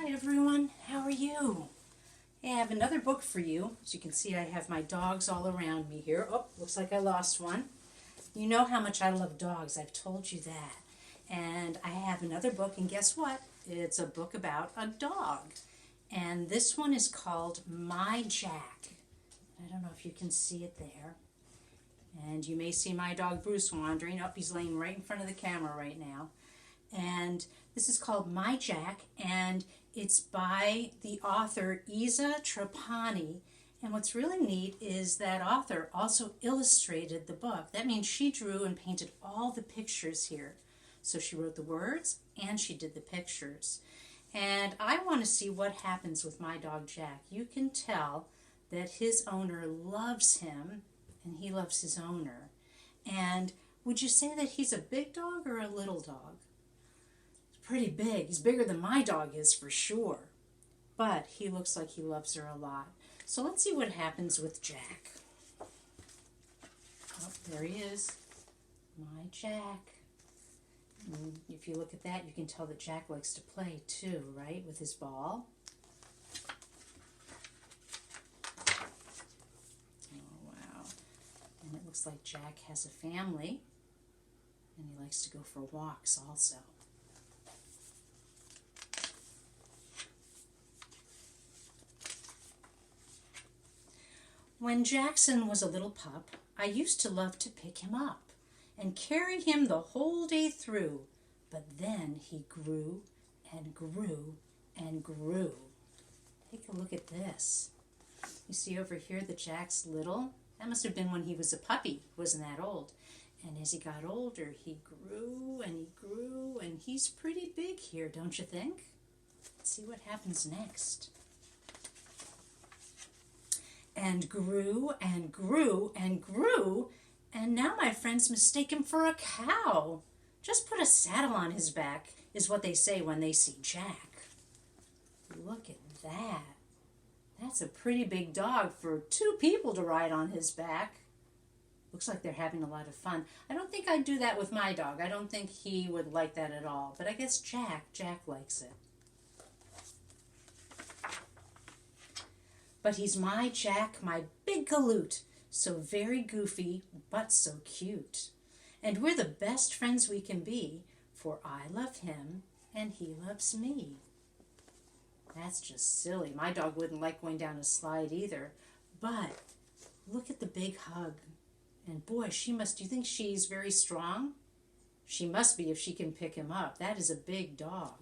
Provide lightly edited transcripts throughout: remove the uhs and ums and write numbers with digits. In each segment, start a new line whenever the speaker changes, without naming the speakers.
Hi everyone, how are you? Hey, I have another book for you. As you can see, I have my dogs all around me here. Oh, looks like I lost one. You know how much I love dogs, I've told you that. And I have another book, and guess what? It's a book about a dog. And this one is called My Jack. I don't know if you can see it there. And you may see my dog Bruce wandering up. He's laying right in front of the camera right now. And this is called My Jack, and it's by the author Isa Trapani. And what's really neat is that author also illustrated the book. That means she drew and painted all the pictures here. So she wrote the words and she did the pictures. And I want to see what happens with my dog Jack. You can tell that his owner loves him and he loves his owner. And would you say that he's a big dog or a little dog? Pretty big. He's bigger than my dog is for sure. But he looks like he loves her a lot. So let's see what happens with Jack. Oh, there he is. My Jack. And if you look at that, you can tell that Jack likes to play too, right? With his ball. Oh, wow. And it looks like Jack has a family. And he likes to go for walks also. When Jackson was a little pup, I used to love to pick him up and carry him the whole day through. But then he grew and grew and grew. Take a look at this. You see over here that Jack's little? That must have been when he was a puppy. He wasn't that old. And as he got older, he grew and he grew, and he's pretty big here, don't you think? Let's see what happens next. And grew and grew and grew, and now my friends mistake him for a cow. Just put a saddle on his back, is what they say when they see Jack. Look at that. That's a pretty big dog for two people to ride on his back. Looks like they're having a lot of fun. I don't think I'd do that with my dog. I don't think he would like that at all. But I guess Jack likes it. But he's my Jack, my big galoot, so very goofy, but so cute. And we're the best friends we can be, for I love him and he loves me. That's just silly. My dog wouldn't like going down a slide either. But look at the big hug. And boy, do you think she's very strong? She must be if she can pick him up. That is a big dog.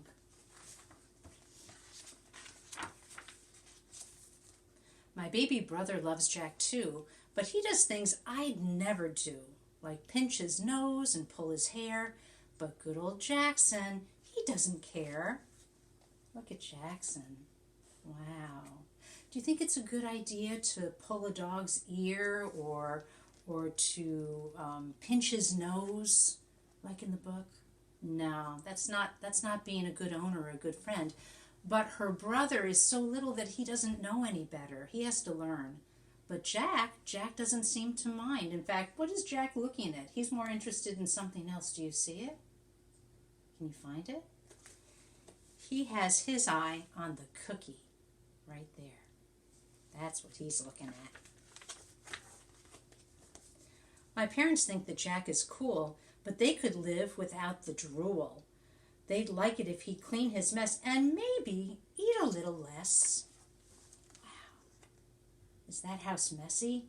My baby brother loves Jack too, but he does things I'd never do, like pinch his nose and pull his hair. But good old Jackson, he doesn't care. Look at Jackson. Wow. Do you think it's a good idea to pull a dog's ear or to pinch his nose, like in the book? No, that's not being a good owner or a good friend. But her brother is so little that he doesn't know any better. He has to learn. But Jack doesn't seem to mind. In fact, what is Jack looking at? He's more interested in something else. Do you see it? Can you find it? He has his eye on the cookie right there. That's what he's looking at. My parents think that Jack is cool, but they could live without the drool. They'd like it if he'd clean his mess and maybe eat a little less. Wow. Is that house messy?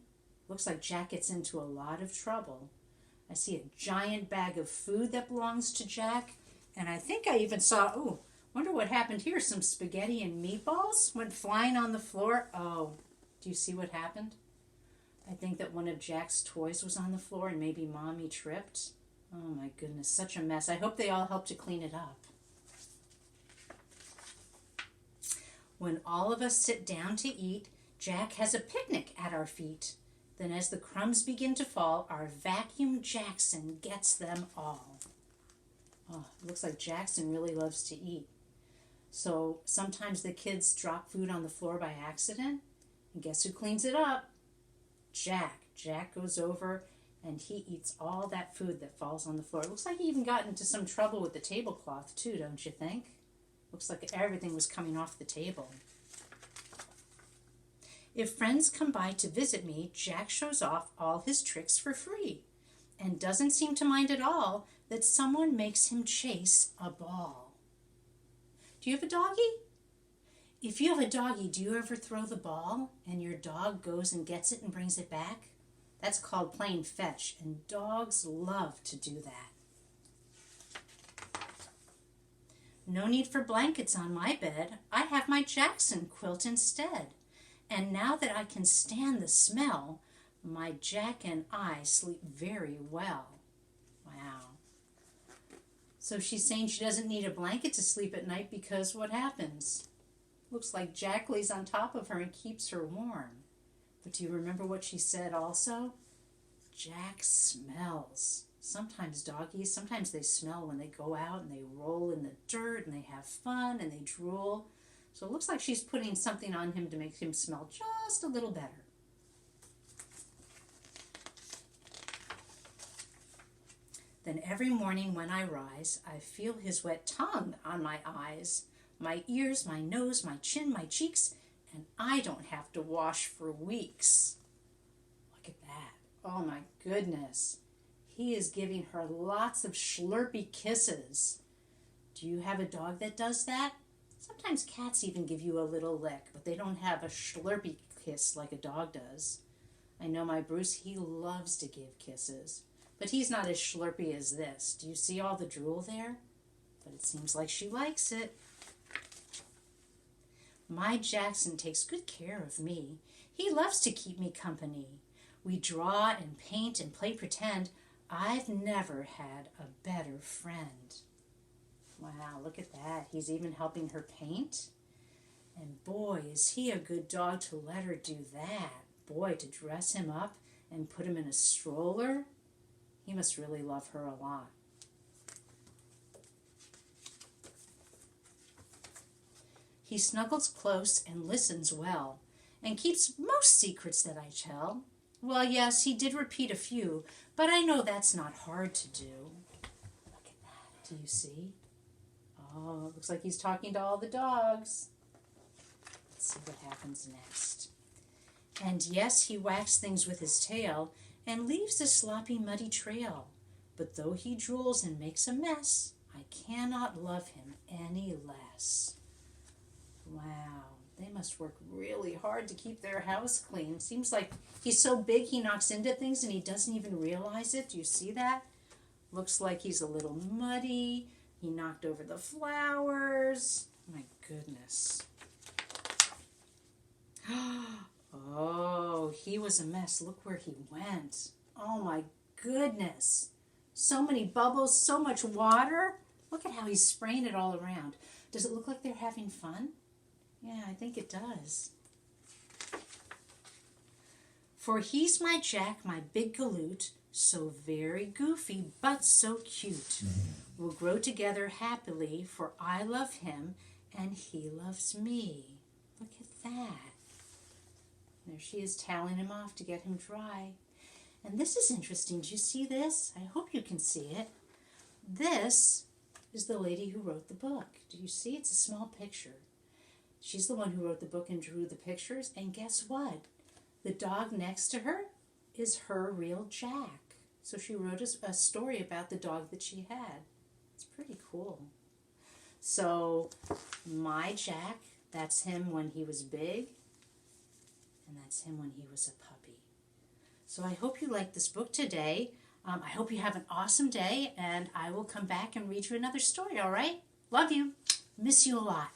Looks like Jack gets into a lot of trouble. I see a giant bag of food that belongs to Jack. And I think I even saw, wonder what happened here. Some spaghetti and meatballs went flying on the floor. Oh, do you see what happened? I think that one of Jack's toys was on the floor and maybe Mommy tripped. Oh my goodness, such a mess. I hope they all help to clean it up. When all of us sit down to eat, Jack has a picnic at our feet. Then as the crumbs begin to fall, our vacuum Jackson gets them all. Oh, it looks like Jackson really loves to eat. So sometimes the kids drop food on the floor by accident. And guess who cleans it up? Jack. Jack goes over and he eats all that food that falls on the floor. It looks like he even got into some trouble with the tablecloth too, don't you think? Looks like everything was coming off the table. If friends come by to visit me, Jack shows off all his tricks for free and doesn't seem to mind at all that someone makes him chase a ball. Do you have a doggie? If you have a doggie, do you ever throw the ball and your dog goes and gets it and brings it back? That's called playing fetch, and dogs love to do that. No need for blankets on my bed. I have my Jackson quilt instead. And now that I can stand the smell, my Jack and I sleep very well. Wow. So she's saying she doesn't need a blanket to sleep at night because what happens? Looks like Jack lays on top of her and keeps her warm. But do you remember what she said also? Jack smells. Sometimes doggies, sometimes they smell when they go out and they roll in the dirt and they have fun and they drool. So it looks like she's putting something on him to make him smell just a little better. Then every morning when I rise, I feel his wet tongue on my eyes, my ears, my nose, my chin, my cheeks, and I don't have to wash for weeks. Look at that. Oh my goodness. He is giving her lots of slurpy kisses. Do you have a dog that does that? Sometimes cats even give you a little lick, but they don't have a slurpy kiss like a dog does. I know my Bruce, he loves to give kisses, but he's not as slurpy as this. Do you see all the drool there? But it seems like she likes it. My Jackson takes good care of me. He loves to keep me company. We draw and paint and play pretend. I've never had a better friend. Wow, look at that. He's even helping her paint. And boy, is he a good dog to let her do that. Boy, to dress him up and put him in a stroller. He must really love her a lot. He snuggles close and listens well, and keeps most secrets that I tell. Well, yes, he did repeat a few, but I know that's not hard to do. Look at that. Do you see? Oh, it looks like he's talking to all the dogs. Let's see what happens next. And yes, he whacks things with his tail and leaves a sloppy, muddy trail. But though he drools and makes a mess, I cannot love him any less. Wow, they must work really hard to keep their house clean. Seems like he's so big he knocks into things and he doesn't even realize it. Do you see that? Looks like he's a little muddy. He knocked over the flowers. My goodness. Oh, he was a mess. Look where he went. Oh my goodness. So many bubbles, so much water. Look at how he's spraying it all around. Does it look like they're having fun? Yeah, I think it does. For he's my Jack, my big galoot, so very goofy, but so cute. We'll grow together happily, for I love him, and he loves me. Look at that. There she is toweling him off to get him dry. And this is interesting. Do you see this? I hope you can see it. This is the lady who wrote the book. Do you see? It's a small picture. She's the one who wrote the book and drew the pictures. And guess what? The dog next to her is her real Jack. So she wrote a story about the dog that she had. It's pretty cool. So my Jack, that's him when he was big. And that's him when he was a puppy. So I hope you liked this book today. I hope you have an awesome day. And I will come back and read you another story, all right? Love you. Miss you a lot.